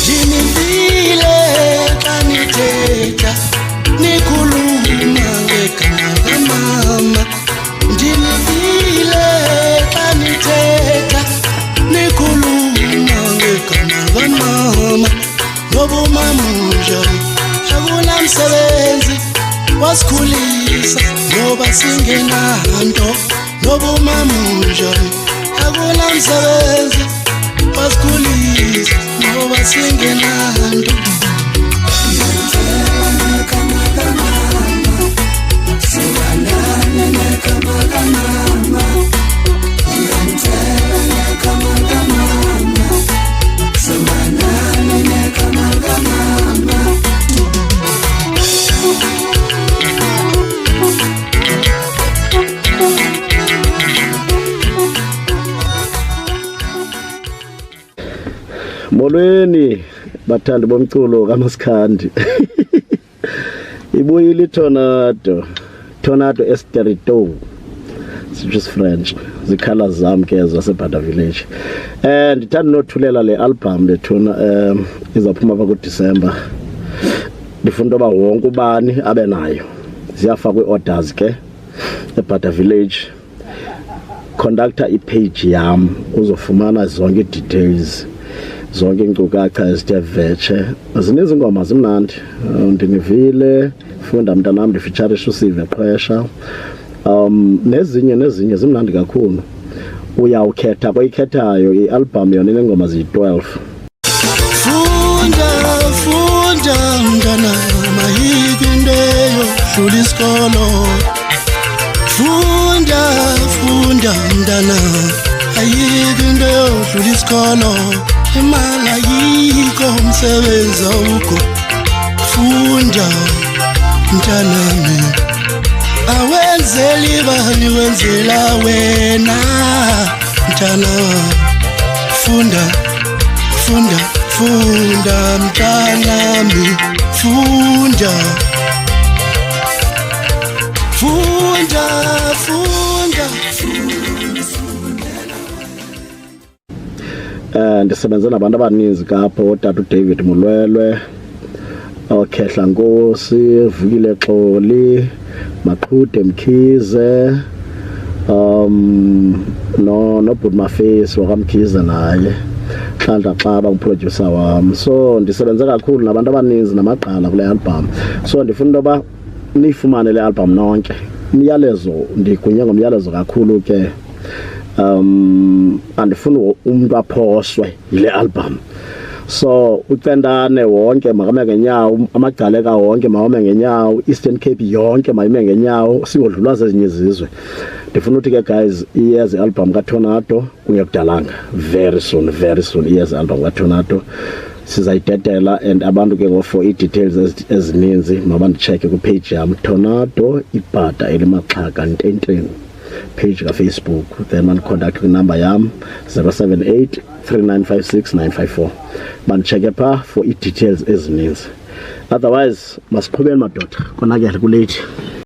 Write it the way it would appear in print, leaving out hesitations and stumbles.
Jinifile kanithetha nikhuluma ngegama kamama. Jinifile kanithetha nikhuluma ngegama kamama. Ngoba umamuje akunamsebenzi wasikhulisa ngoba singenanto. Ngoba umamuje akunamsebenzi wasikhulisa ngoba singenanto. Molweni bathandi bomculo kaMasikhandi. Ibuyile tornado esterito, which is French. The colors zam ke zaseBhada village. Ndithanda nothulela le album lethuna izaphuma apha kuDisemba. Ndifuna uba wonke ubani abe nayo. Ziyafakwa orders ke eBhada village. Conductor ipage yam uzofumana zonke details. Zonke inkcukacha ezithe vetshe. Zininzi ingoma zimnandi. Ndinivile funda mntanam ndifeaturisha uSive Qhwesha. Nezinye zimnandi kakhulu. Uyawukhetha kwayikhethayo ialbum yona inengoma ziyi-12. Funda mntanam ayikho into eyodlula isikolo. Funda mntanam ayikho into eyodlula isikolo. Imali ayikho umsebenzi awukho. Funda mntanami awenzeli bani wenzela wena mntanami. Funda mntanami funda. Ndisebenze nabantu abaninzi kapho, uTata David Mulwelwe, Khehla Nkosi, Vukile Xoli, Maqhude Mkhize, no Budmaface wakamkhize naye. Hlandla Xaba nguproducer wami. So ndisebenze kakhulu nabantu abaninzi namagqala kule album. So ndifuna intoba niyifumane le album nonke. Umyalezo ndigunye ngomyalezo kakhulu ke. Andifuna umuntu aphoswe yile album. So ucendane wonke makame ngenyawo, amagcaleka wonke mawame ngenyawo, Eastern Cape yonke mayime ngenyawo, singodlulwa zezinye izizwe. Ndifuna ukuthi ke guys, iyeza album kaTornado kungekudalanga. Very soon iyeza album kaTornado. Sizayidedela and abantu ke ngo-for i-details ezininzi mabandicheke ku-page yam Tornado Ibhada elimaxhaka ntenteni. Page ka Facebook, then man contact number yam 078 3956 954. Man check pa for details ezininzi. Otherwise masiqhubeni madoda konakele kulate.